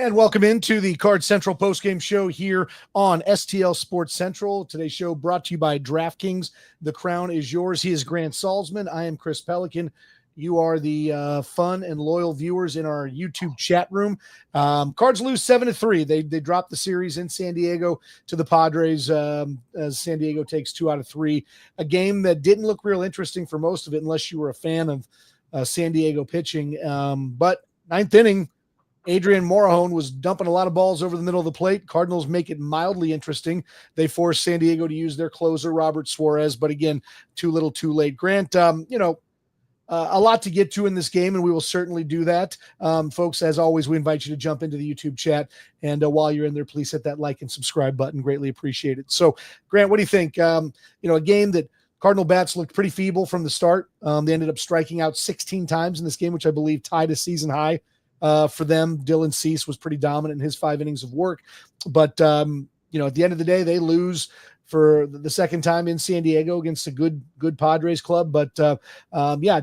And welcome into the Card Central postgame show here on STL Sports Central. Today's show brought to you by DraftKings. The crown is yours. He is Grant Salzman. I am Chris Pelican. You are the fun and loyal viewers in our YouTube chat room. Cards lose 7-3. They dropped the series in San Diego to the Padres as San Diego takes 2 out of 3. A game that didn't look real interesting for most of it unless you were a fan of San Diego pitching. But ninth inning, Adrian Morejon was dumping a lot of balls over the middle of the plate. Cardinals make it mildly interesting. They force San Diego to use their closer, Robert Suarez, but again, too little, too late. Grant, a lot to get to in this game, and we will certainly do that. Folks, as always, we invite you to jump into the YouTube chat, and while you're in there, please hit that like and subscribe button. Greatly appreciate it. So, Grant, what do you think? A game that Cardinal bats looked pretty feeble from the start. They ended up striking out 16 times in this game, which I believe tied a season high. For them. Dylan Cease was pretty dominant in his 5 innings of work. But, at the end of the day, they lose for the second time in San Diego against a good Padres club. But,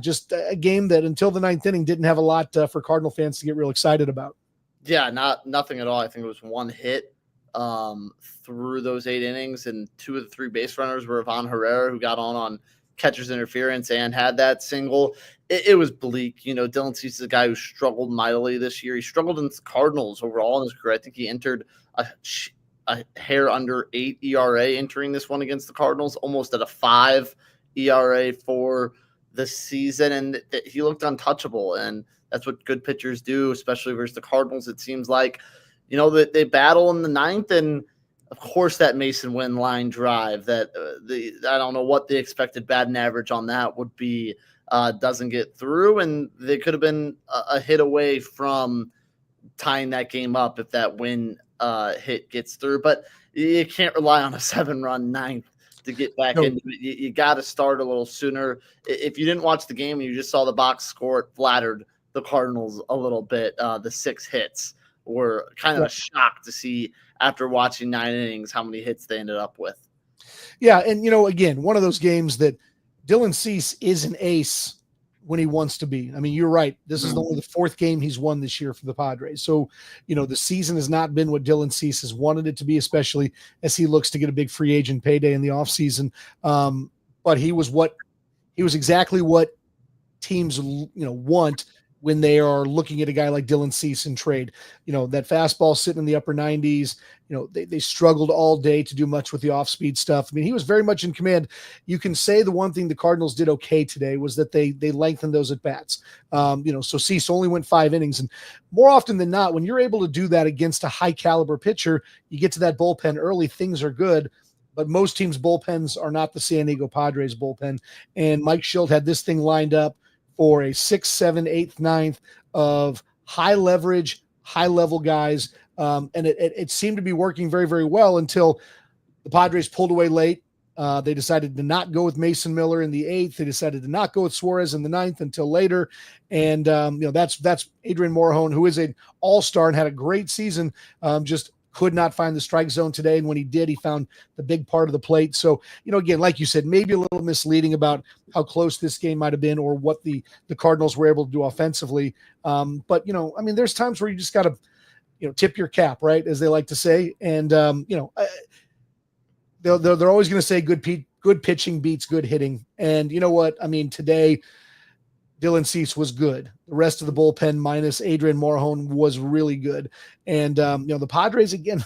just a game that until the 9th inning didn't have a lot for Cardinal fans to get real excited about. Yeah, nothing at all. I think it was one hit through those 8 innings, and 2 of the 3 base runners were Ivan Herrera, who got on catcher's interference and had that single. It was bleak. Dylan Cease is a guy who struggled mightily this year. He struggled in the Cardinals overall in his career. I think he entered a hair under 8 ERA entering this one against the Cardinals, almost at a 5 ERA for the season, and he looked untouchable. And that's what good pitchers do, especially versus the Cardinals. It seems like, that they battle in the 9th, and of course, that Mason Wynn line drive that I don't know what the expected batting average on that would be, doesn't get through, and they could have been a hit away from tying that game up if that Wynn hit gets through. But you can't rely on a 7-run 9th to get back into it. You got to start a little sooner. If you didn't watch the game and you just saw the box score, it flattered the Cardinals a little bit. The 6 hits were kind of a shock to see after watching 9 innings how many hits they ended up with. Yeah, and, again, one of those games that Dylan Cease is an ace when he wants to be. I mean, you're right. This is only the 4th game he's won this year for the Padres. So, the season has not been what Dylan Cease has wanted it to be, especially as he looks to get a big free agent payday in the offseason. But he was exactly what teams, want when they are looking at a guy like Dylan Cease in trade. That fastball sitting in the upper 90s, they struggled all day to do much with the off-speed stuff. I mean, he was very much in command. You can say the one thing the Cardinals did okay today was that they lengthened those at-bats. So Cease only went 5 innings. And more often than not, when you're able to do that against a high-caliber pitcher, you get to that bullpen early, things are good. But most teams' bullpens are not the San Diego Padres bullpen. And Mike Schilt had this thing lined up for a 6th, 7th, 8th, 9th of high leverage, high level guys. And it seemed to be working very, very well until the Padres pulled away late. They decided to not go with Mason Miller in the 8th. They decided to not go with Suarez in the 9th until later. And, that's Adrian Morejon, who is an all-star and had a great season, just could not find the strike zone today. And when he did, he found the big part of the plate. So, again, like you said, maybe a little misleading about how close this game might've been or what the Cardinals were able to do offensively. But, there's times where you just got to, tip your cap, right? As they like to say. And, they're always going to say good pitching beats good hitting. And you know what? I mean, today, Dylan Cease was good. The rest of the bullpen minus Adrian Morejon was really good. And, the Padres, again,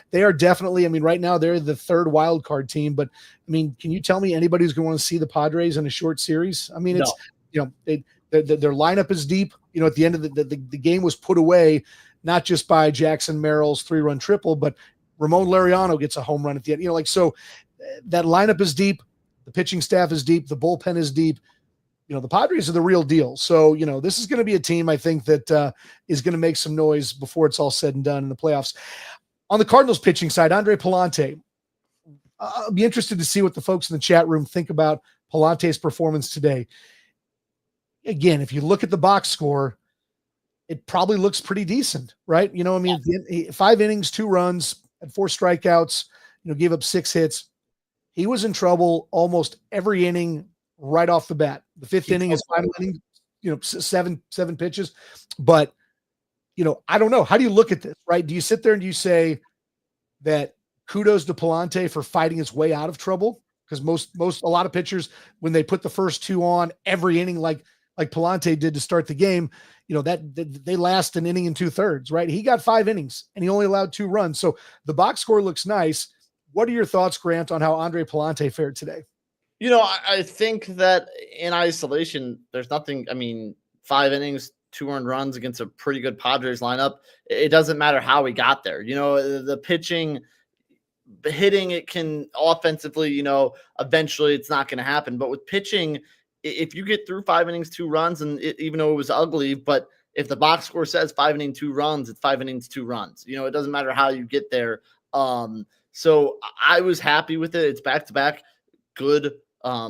they are definitely, right now they're the 3rd wild card team, but can you tell me anybody who's going to want to see the Padres in a short series? It's, their lineup is deep. At the end of the game was put away, not just by Jackson Merrill's 3-run triple, but Ramon Laureano gets a home run at the end, so that lineup is deep. The pitching staff is deep. The bullpen is deep. The Padres are the real deal. So, this is going to be a team, I think, that is going to make some noise before it's all said and done in the playoffs. On the Cardinals pitching side, Andre Palante. I'll be interested to see what the folks in the chat room think about Palante's performance today. Again, if you look at the box score, it probably looks pretty decent, right? 5 innings, 2 runs, had 4 strikeouts, gave up 6 hits. He was in trouble almost every inning right off the bat. The 5th inning is final inning, 7 pitches, but I don't know. How do you look at this, right? Do you sit there and do you say that kudos to Palante for fighting his way out of trouble? Because a lot of pitchers, when they put the first two on every inning, like Palante did to start the game, that they last an inning and 2/3, right? He got 5 innings and he only allowed 2 runs. So the box score looks nice. What are your thoughts, Grant, on how Andre Palante fared today? I think that in isolation, there's nothing. I mean, 5 innings, 2 earned runs against a pretty good Padres lineup. It doesn't matter how he got there. The pitching, hitting, it can offensively, eventually it's not going to happen. But with pitching, if you get through 5 innings, 2 runs, and even though it was ugly, but if the box score says 5 innings, 2 runs, it's 5 innings, 2 runs. It doesn't matter how you get there. So I was happy with it. It's back-to-back good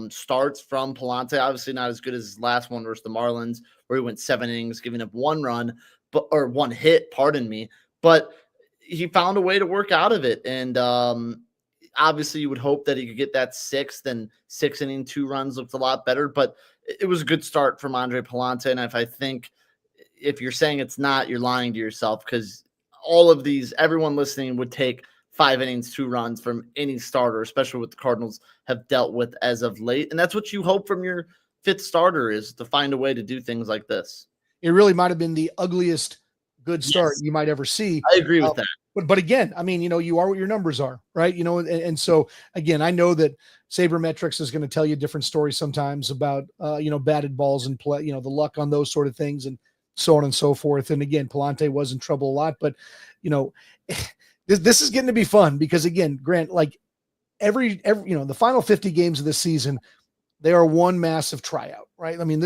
starts from Palante. Obviously not as good as his last one versus the Marlins, where he went 7 innings, giving up 1 run, or 1 hit, pardon me. But he found a way to work out of it. And obviously you would hope that he could get that 6th, and 6 inning, 2 runs looked a lot better, but it was a good start from Andre Palante. And if you're saying it's not, you're lying to yourself, because all of these, everyone listening would take 5 innings, 2 runs from any starter, especially what the Cardinals have dealt with as of late. And that's what you hope from your 5th starter, is to find a way to do things like this. It really might have been the ugliest good start you might ever see. I agree with that. But again, I mean, you are what your numbers are, right? And so again, I know that Sabermetrics is going to tell you different stories sometimes about, batted balls and play, the luck on those sort of things and so on and so forth. And again, Palante was in trouble a lot, but this is getting to be fun, because again, Grant, like every the final 50 games of this season, they are one massive tryout, right? I mean,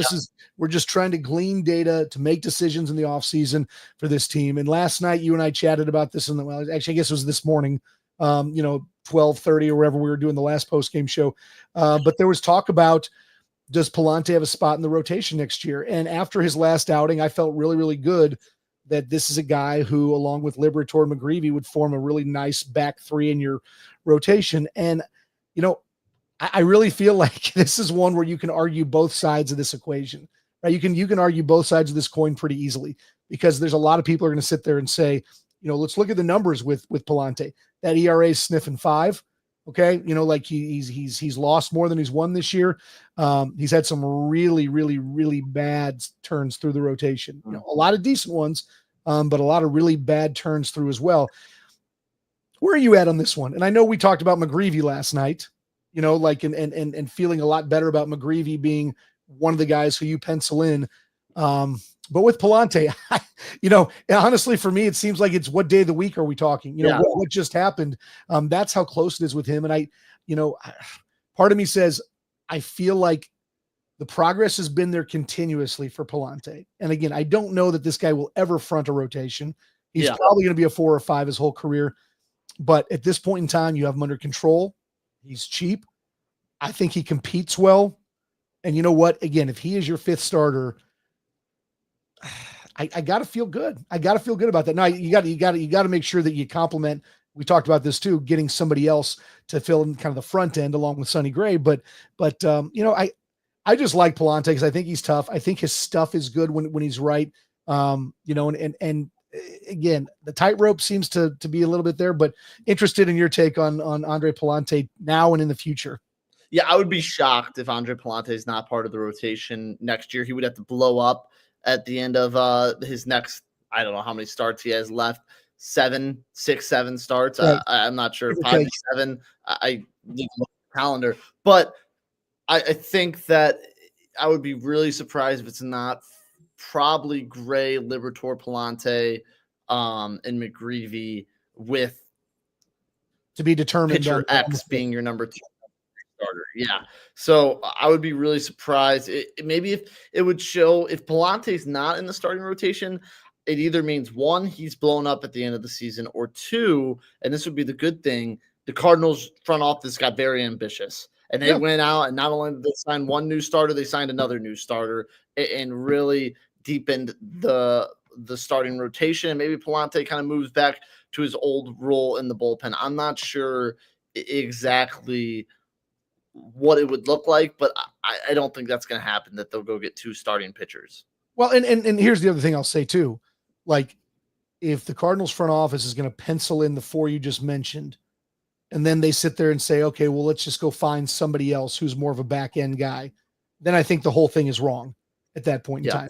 we're just trying to glean data to make decisions in the offseason for this team. And last night you and I chatted about this actually, I guess it was this morning, 12:30 or wherever we were doing the last post-game show. But there was talk about, does Palante have a spot in the rotation next year? And after his last outing, I felt really, really good that this is a guy who, along with Liberatore and McGreevy, would form a really nice back 3 in your rotation. And, I really feel like this is one where you can argue both sides of this equation, right? You can argue both sides of this coin pretty easily, because there's a lot of people are going to sit there and say, let's look at the numbers with Palante. That ERA is sniffing 5. Okay. Like he's lost more than he's won this year. He's had some really, really, really bad turns through the rotation, a lot of decent ones, but a lot of really bad turns through as well. Where are you at on this one? And I know we talked about McGreevy last night, and feeling a lot better about McGreevy being one of the guys who you pencil in. But with Palante, honestly, for me, it seems like it's what day of the week are we talking? What just happened? That's how close it is with him. And part of me says, I feel like the progress has been there continuously for Palante. And again, I don't know that this guy will ever front a rotation. He's probably going to be a 4 or 5 his whole career. But at this point in time, you have him under control. He's cheap. I think he competes well. And you know what? Again, if he is your 5th starter, I got to feel good. I got to feel good about that. Now you got to make sure that you compliment. We talked about this too, getting somebody else to fill in kind of the front end along with Sonny Gray. But I just like Palante because I think he's tough. I think his stuff is good when he's right. And again, the tightrope seems to be a little bit there, but interested in your take on Andre Palante now and in the future. Yeah, I would be shocked if Andre Palante is not part of the rotation next year. He would have to blow up at the end of his next, I don't know how many starts he has left, 6, 7 starts. Right. I'm not sure, 5 to 7. I need to look at the calendar, but I think that I would be really surprised if it's not probably Gray, Liberatore, Palante, and McGreevy, with to be determined pitcher X being your number 2 starter. Yeah. So I would be really surprised. Maybe if it would show if Palante's not in the starting rotation, it either means 1, he's blown up at the end of the season, or 2, and this would be the good thing, the Cardinals front office got very ambitious. And they went out and not only did they sign 1 new starter, they signed another new starter and really deepened the starting rotation. And maybe Palante kind of moves back to his old role in the bullpen. I'm not sure exactly what it would look like, but I don't think that's going to happen, that they'll go get 2 starting pitchers. Well, and here's the other thing I'll say too. Like, if the Cardinals front office is going to pencil in the 4 you just mentioned, and then they sit there and say, okay, well, let's just go find somebody else who's more of a back end guy, then I think the whole thing is wrong at that point in time.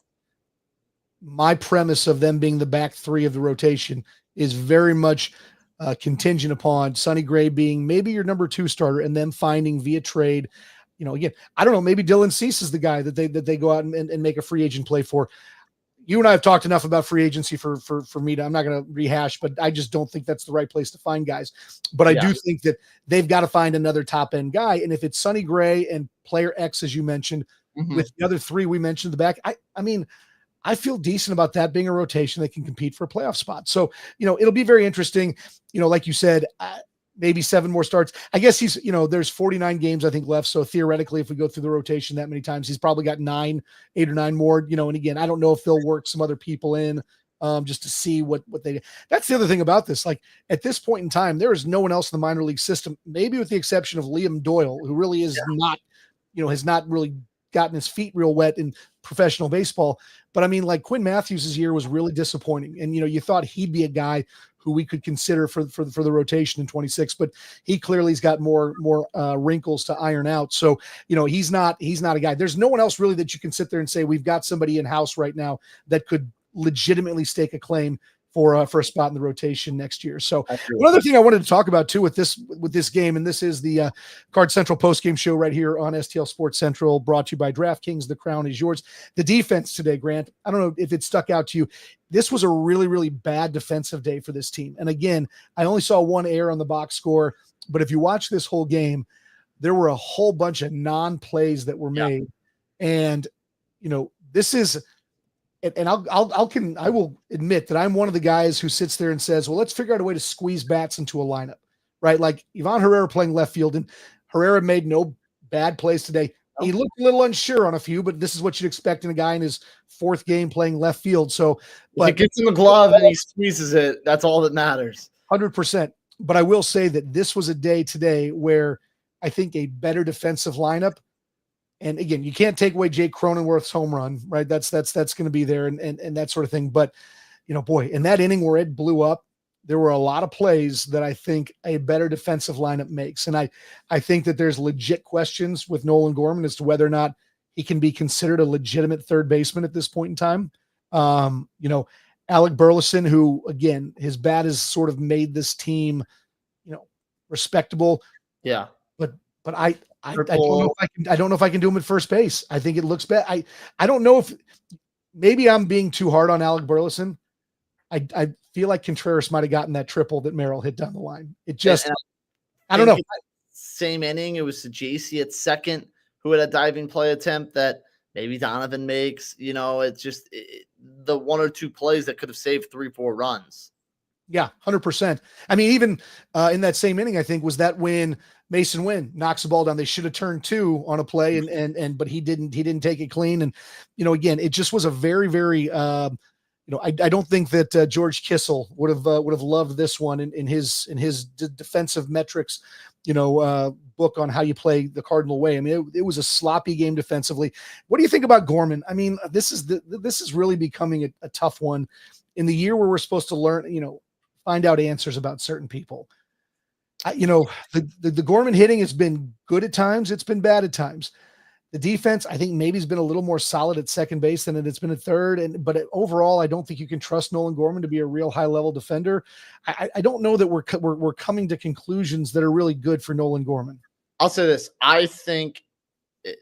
My premise of them being the back 3 of the rotation is very much contingent upon Sonny Gray being maybe your number 2 starter, and then finding via trade. Again, I don't know, maybe Dylan Cease is the guy that they go out and make a free agent play for. You and I have talked enough about free agency for me to, I'm not going to rehash, but I just don't think that's the right place to find guys. But I do think that they've got to find another top end guy. And if it's Sonny Gray and player X, as you mentioned, with the other 3 we mentioned in the back, I mean, I feel decent about that being a rotation that can compete for a playoff spot. So, it'll be very interesting. Like you said, maybe 7 more starts. I guess he's, there's 49 games, I think, left. So theoretically, if we go through the rotation that many times, he's probably got 8 or 9 more, and again, I don't know if they'll work some other people in just to see what they, that's the other thing about this. Like at this point in time, there is no one else in the minor league system, maybe with the exception of Liam Doyle, who really is not, has not really gotten his feet real wet in professional baseball. But I mean, like Quinn Matthews' year was really disappointing. And, you thought he'd be a guy who we could consider for the rotation in 26, but he clearly has got more wrinkles to iron out. So, he's not a guy. There's no one else really that you can sit there and say, we've got somebody in house right now that could legitimately stake a claim for a spot in the rotation next year. So one other thing I wanted to talk about too with this game, and this is the Card Central postgame show right here on STL Sports Central, brought to you by DraftKings. The crown is yours. The defense today, Grant, I don't know if it stuck out to you. This was a really, really bad defensive day for this team. And again, I only saw 1 error on the box score, but if you watch this whole game, there were a whole bunch of non-plays that were made. And, this is, and I will admit that I'm one of the guys who sits there and says, well, let's figure out a way to squeeze bats into a lineup, right? Like Ivan Herrera playing left field, and Herrera made no bad plays today. He looked a little unsure on a few, but this is what you'd expect in a guy in his 4th game playing left field. So, but if he gets him a glove and he squeezes it, that's all that matters. 100%. But I will say that this was a day today where I think a better defensive lineup. And again, you can't take away Jake Cronenworth's home run, right? That's going to be there and that sort of thing. But, boy, in that inning where it blew up, there were a lot of plays that I think a better defensive lineup makes. And I think that there's legit questions with Nolan Gorman as to whether or not he can be considered a legitimate third baseman at this point in time. Alec Burleson, who, again, his bat has sort of made this team, respectable. Yeah. But I don't know if I can do him at first base. I think it looks bad. I don't know if maybe I'm being too hard on Alec Burleson. I feel like Contreras might have gotten that triple that Merrill hit down the line. It just, I don't know. Same inning, it was JC at second who had a diving play attempt that maybe Donovan makes. It's just the 1 or 2 plays that could have saved 3-4 runs. Yeah, 100%. I mean, even in that same inning, I think was that when Mason Wynn knocks the ball down. They should have turned 2 on a play, but he didn't take it clean. And again, it just was a very, very I don't think that George Kissel would have loved this one in his defensive metrics, book on how you play the Cardinal way. I mean, it was a sloppy game defensively. What do you think about Gorman? I mean, this is really becoming a tough one in the year where we're supposed to learn, find out answers about certain people. The Gorman hitting has been good at times. It's been bad at times. The defense, I think, maybe has been a little more solid at second base than it's been at third. But overall, I don't think you can trust Nolan Gorman to be a real high level defender. I don't know that we're coming to conclusions that are really good for Nolan Gorman. I'll say this. I think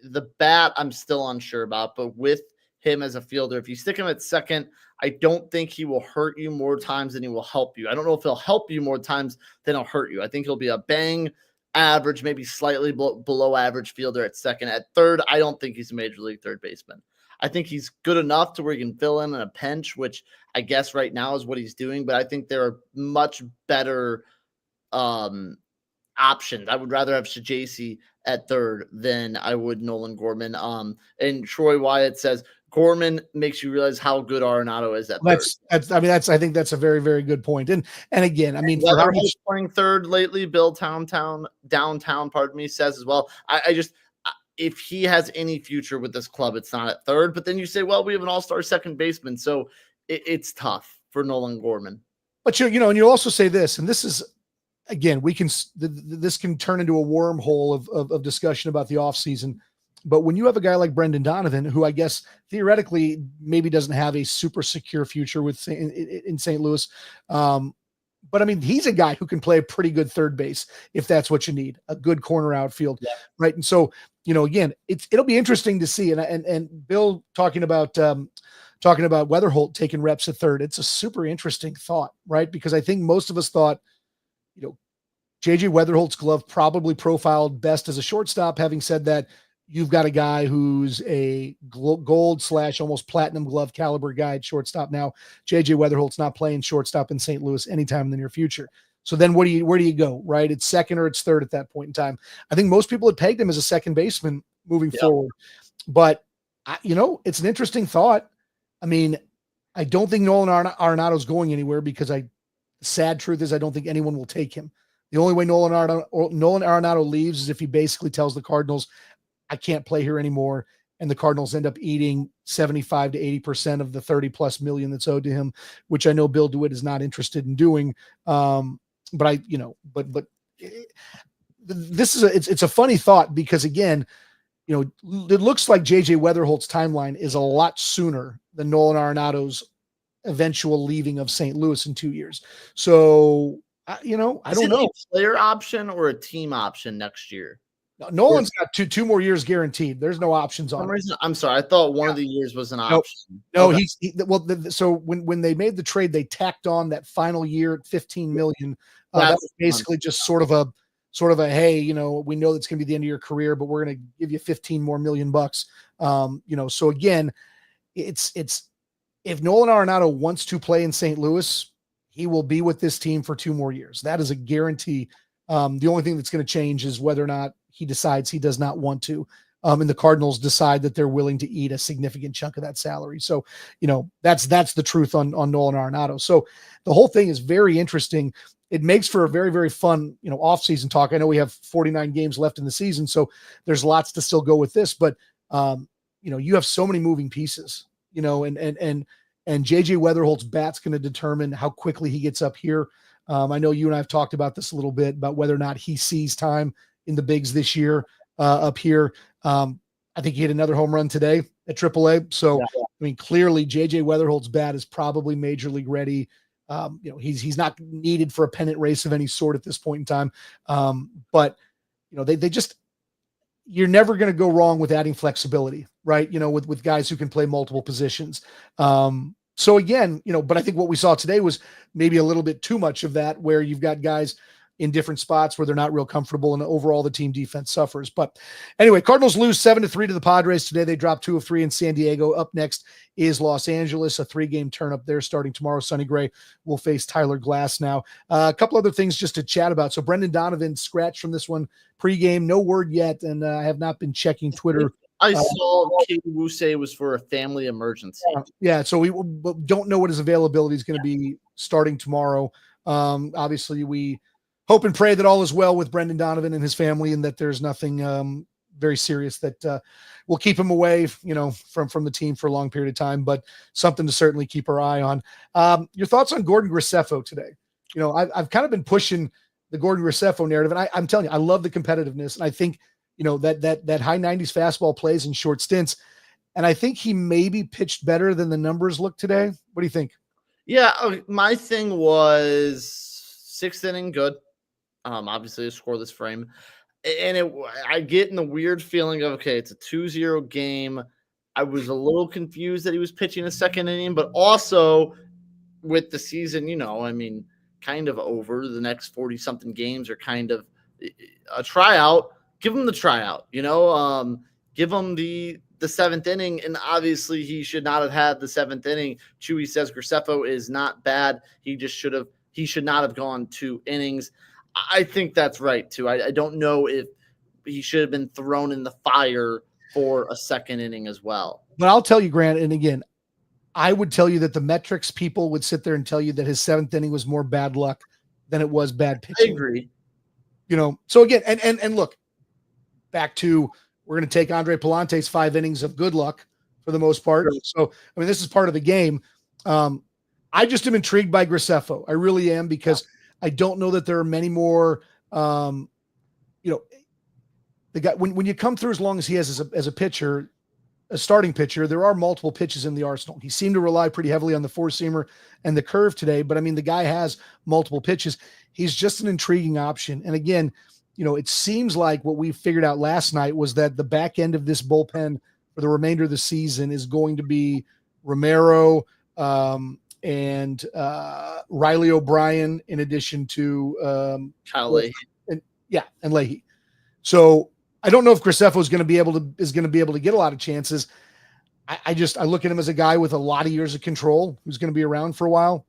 the bat I'm still unsure about, but with him as a fielder, if you stick him at second, I don't think he will hurt you more times than he will help you. I don't know if he'll help you more times than he'll hurt you. I think he'll be a bang average, maybe slightly below average fielder at second. At third, I don't think he's a major league third baseman. I think he's good enough to where he can fill in a pinch, which I guess right now is what he's doing. But I think there are much better options. I would rather have Shajacy at third than I would Nolan Gorman. And Troy Wyatt says Gorman makes you realize how good Arenado is at third. I think that's a very, very good point. And again, I mean, for how he's playing third lately, Bill downtown, says as well. I just, if he has any future with this club, it's not at third. But then you say, well, we have an all-star second baseman, so it's tough for Nolan Gorman. But and you'll also say this, and this is, again, this can turn into a wormhole of discussion about the offseason. But when you have a guy like Brendan Donovan, who I guess theoretically maybe doesn't have a super secure future in St. Louis, but I mean, he's a guy who can play a pretty good third base if that's what you need, a good corner outfield, right? And so, again, it'll be interesting to see. And Bill talking about Weatherholt taking reps at third, it's a super interesting thought, right? Because I think most of us thought, JJ Weatherholt's glove probably profiled best as a shortstop. Having said that, you've got a guy who's a gold / almost platinum glove caliber guy at shortstop now. JJ Weatherholt's not playing shortstop in St. Louis anytime in the near future. So then where do you go, right? It's second or it's third at that point in time. I think most people had pegged him as a second baseman moving forward. But, it's an interesting thought. I mean, I don't think Nolan Arenado's going anywhere because the sad truth is I don't think anyone will take him. The only way Nolan Arenado leaves is if he basically tells the Cardinals, I can't play here anymore. And the Cardinals end up eating 75 to 80% of the 30 plus million that's owed to him, which I know Bill DeWitt is not interested in doing. But this is it's a funny thought because again, it looks like JJ Weatherholt's timeline is a lot sooner than Nolan Arenado's eventual leaving of St. Louis in 2 years. So, I don't know. A player option or a team option next year? No, Nolan's got two more years guaranteed. There's no options on it. I'm sorry. I thought one of the years was an option. No, okay. So when they made the trade, they tacked on that final year at $15 million. That was basically just sort of a, hey, we know that's going to be the end of your career, but we're going to give you 15 more million bucks. So again, it's if Nolan Arenado wants to play in St. Louis, he will be with this team for 2 more years. That is a guarantee. The only thing that's going to change is whether or not he decides he does not want to. And the Cardinals decide that they're willing to eat a significant chunk of that salary. So, that's the truth on Nolan Arenado. So the whole thing is very interesting. It makes for a very, very fun, off-season talk. I know we have 49 games left in the season, so there's lots to still go with this, but you have so many moving pieces, and JJ Weatherholt's bat's going to determine how quickly he gets up here. I know you and I have talked about this a little bit about whether or not he sees time in the bigs this year up here. I think he hit another home run today at AAA. So, I mean, clearly JJ Weatherholt's bat is probably major league ready. He's not needed for a pennant race of any sort at this point in time. But they just, you're never going to go wrong with adding flexibility, right? With guys who can play multiple positions. So again, but I think what we saw today was maybe a little bit too much of that, where you've got guys in different spots where they're not real comfortable, and overall the team defense suffers. But anyway, Cardinals lose 7-3 to the Padres today. They dropped 2 of 3 in San Diego. Up next is Los Angeles, a 3-game turn up there starting tomorrow. Sonny Gray will face Tyler Glass now. A couple other things just to chat about. So Brendan Donovan scratched from this one pregame. No word yet, and I have not been checking Twitter. I saw Katie Wu say it was for a family emergency. Yeah, so we don't know what his availability is going to be starting tomorrow. Obviously, we hope and pray that all is well with Brendan Donovan and his family, and that there's nothing very serious that will keep him away, from the team for a long period of time. But something to certainly keep our eye on. Your thoughts on Gordon Graceffo today? I've kind of been pushing the Gordon Graceffo narrative, and I'm telling you, I love the competitiveness, and I think that high 90s fastball plays in short stints, and I think he maybe pitched better than the numbers look today. What do you think? Yeah, my thing was 6th inning good. Obviously a scoreless frame. And I get in the weird feeling of, okay, it's a 2-0 game. I was a little confused that he was pitching a 2nd inning, but also with the season, kind of over, the next 40-something games are kind of a tryout. Give him the tryout, give him the 7th inning. And obviously he should not have had the 7th inning. Chewy says Graceffo is not bad. He should not have gone 2 innings. I think that's right too. I don't know if he should have been thrown in the fire for a 2nd inning as well. But I'll tell you, Grant, and again, I would tell you that the metrics people would sit there and tell you that his 7th inning was more bad luck than it was bad pitching. I agree. So again, and look, back to, we're going to take Andre Palante's 5 innings of good luck for the most part. Sure. So, this is part of the game. I just am intrigued by Graceffo. I really am, because I don't know that there are many more, the guy, when you come through as long as he has as a pitcher, a starting pitcher, there are multiple pitches in the arsenal. He seemed to rely pretty heavily on the four-seamer and the curve today, but I mean, the guy has multiple pitches. He's just an intriguing option. And again, it seems like what we figured out last night was that the back end of this bullpen for the remainder of the season is going to be Romero and Riley O'Brien, in addition to Kyle Leahy. And Leahy. So I don't know if Graceffo is going to be able to get a lot of chances. I look at him as a guy with a lot of years of control who's going to be around for a while.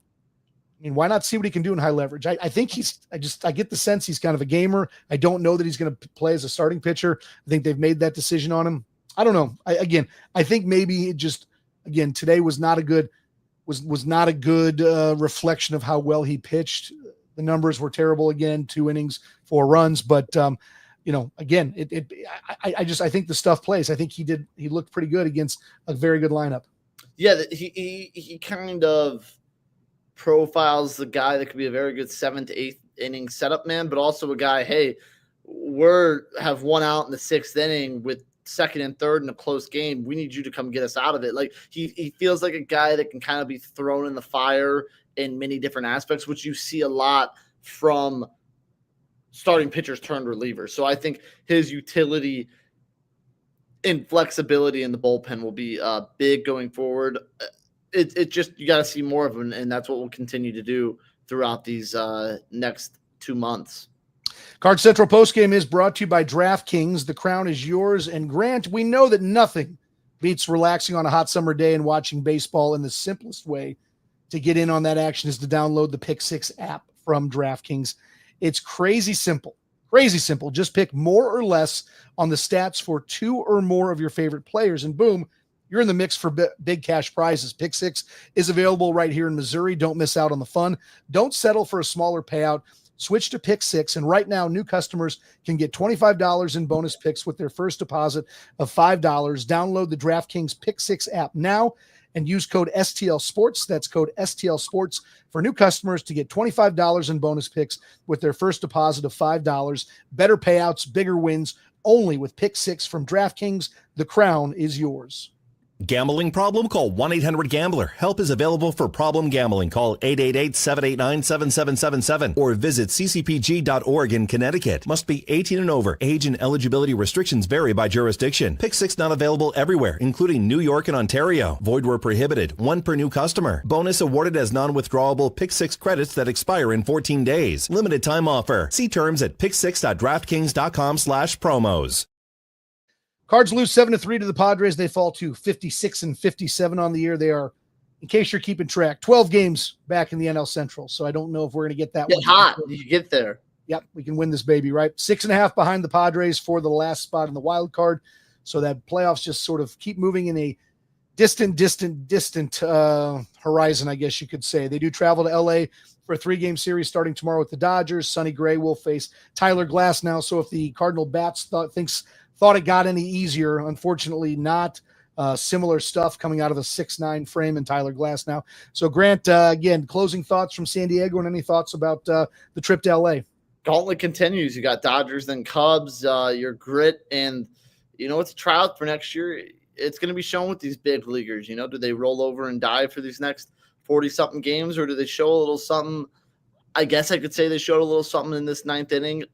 I mean, why not see what he can do in high leverage? I think I get the sense he's kind of a gamer. I don't know that he's going to play as a starting pitcher. I think they've made that decision on him. I don't know. I think maybe today was not a good reflection of how well he pitched. The numbers were terrible again, 2 innings, 4 runs, but again, I think the stuff plays. I think he looked pretty good against a very good lineup. Yeah, he kind of profiles the guy that could be a very good 7th to 8th inning setup man, but also a guy, hey, have 1 out in the 6th inning with 2nd and 3rd in a close game. We need you to come get us out of it. Like he feels like a guy that can kind of be thrown in the fire in many different aspects, which you see a lot from starting pitchers turned relievers. So I think his utility and flexibility in the bullpen will be big going forward. It just, you got to see more of him, and that's what we'll continue to do throughout these next 2 months. Card Central Postgame is brought to you by DraftKings. The crown is yours. And Grant, we know that nothing beats relaxing on a hot summer day and watching baseball, and the simplest way to get in on that action is to download the Pick 6 app from DraftKings. It's crazy simple. Crazy simple. Just pick more or less on the stats for 2 or more of your favorite players, and boom, you're in the mix for big cash prizes. Pick 6 is available right here in Missouri. Don't miss out on the fun. Don't settle for a smaller payout. Switch to Pick 6, and right now, new customers can get $25 in bonus picks with their first deposit of $5. Download the DraftKings Pick 6 app now and use code STL Sports. That's code STL Sports for new customers to get $25 in bonus picks with their first deposit of $5. Better payouts, bigger wins, only with Pick 6 from DraftKings. The crown is yours. Gambling problem? Call 1-800-GAMBLER. Help is available for problem gambling. Call 888-789-7777 or visit ccpg.org in Connecticut. Must be 18 and over. Age and eligibility restrictions vary by jurisdiction. Pick 6 not available everywhere, including New York and Ontario. Void where prohibited. 1 per new customer. Bonus awarded as non-withdrawable Pick 6 credits that expire in 14 days. Limited time offer. See terms at pick6.draftkings.com/promos. Cards lose 7-3 to the Padres. They fall to 56-57 on the year. They are, in case you're keeping track, 12 games back in the NL Central. So I don't know if we're going to get that one. Hot. You get there. Yep, we can win this baby, right? 6.5 behind the Padres for the last spot in the wild card. So that playoffs just sort of keep moving in a distant horizon, I guess you could say. They do travel to LA for a 3-game series starting tomorrow with the Dodgers. Sonny Gray will face Tyler Glass now. So if the Cardinal bats thought it got any easier, unfortunately not. Similar stuff coming out of a 6'9" frame and Tyler Glass now. So Grant, again, closing thoughts from San Diego, and any thoughts about the trip to LA? Gauntlet continues. You got Dodgers, then Cubs, your grit, and it's a tryout for next year. It's going to be shown with these big leaguers. Do they roll over and dive for these next 40-something games, or do they show a little something? I guess I could say they showed a little something in this 9th inning,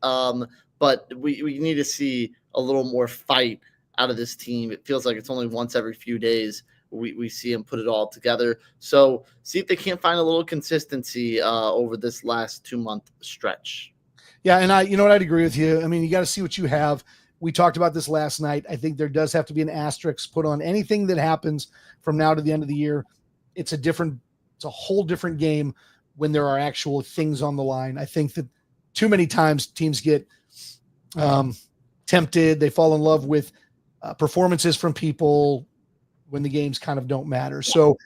but we need to see a little more fight out of this team. It feels like it's only once every few days we see them put it all together. So see if they can't find a little consistency over this last 2-month stretch. Yeah, and I'd agree with you. I mean, you got to see what you have. We talked about this last night. I think there does have to be an asterisk put on anything that happens from now to the end of the year. It's a whole different game when there are actual things on the line. I think that too many times teams get tempted. They fall in love with performances from people when the games kind of don't matter. So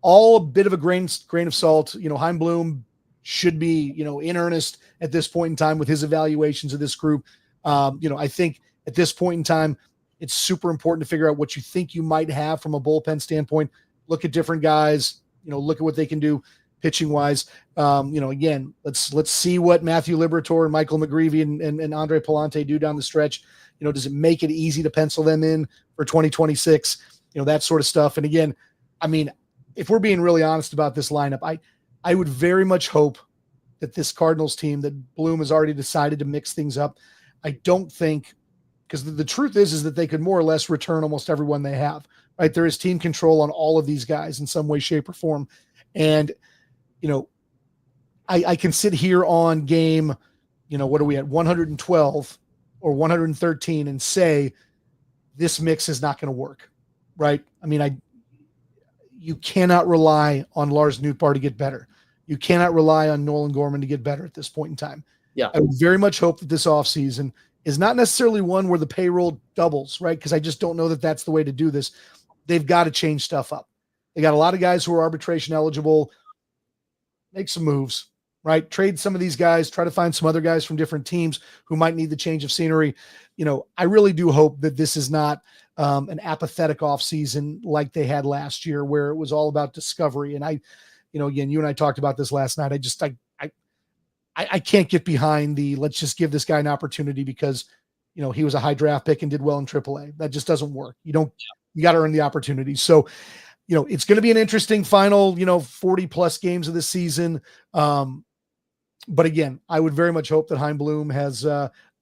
all a bit of a grain of salt. Chaim Bloom should be, in earnest at this point in time with his evaluations of this group. I think at this point in time, it's super important to figure out what you think you might have from a bullpen standpoint. Look at different guys, look at what they can do. pitching wise. Again, let's see what Matthew Liberatore and Michael McGreevy and Andre Palante do down the stretch. Does it make it easy to pencil them in for 2026? That sort of stuff. And again, I mean, if we're being really honest about this lineup, I would very much hope that this Cardinals team, that Bloom has already decided to mix things up. I don't think, because the truth is that they could more or less return almost everyone they have, right? There is team control on all of these guys in some way, shape, or form. And, I can sit here on game, what are we at, 112 or 113 and say this mix is not going to work, right? I mean, you cannot rely on Lars Nootbaar to get better. You cannot rely on Nolan Gorman to get better at this point in time. Yeah. I would very much hope that this offseason is not necessarily one where the payroll doubles, right? Because I just don't know that that's the way to do this. They've got to change stuff up. They got a lot of guys who are arbitration eligible. Make some moves, right? Trade some of these guys, try to find some other guys from different teams who might need the change of scenery. I really do hope that this is not an apathetic offseason like they had last year, where it was all about discovery. And again, you and I talked about this last night. I can't get behind let's just give this guy an opportunity because, he was a high draft pick and did well in AAA. That just doesn't work. You got to earn the opportunity. So, it's going to be an interesting final, 40 plus games of this season. But again, I would very much hope that Chaim Bloom has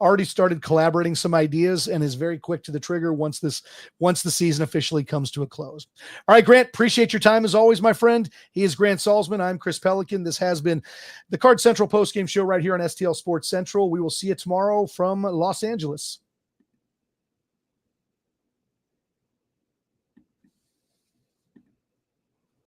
already started collaborating some ideas and is very quick to the trigger once the season officially comes to a close. All right, Grant, appreciate your time as always, my friend. He is Grant Salzman. I'm Chris Pelican. This has been the Card Central postgame show right here on STL Sports Central. We will see you tomorrow from Los Angeles.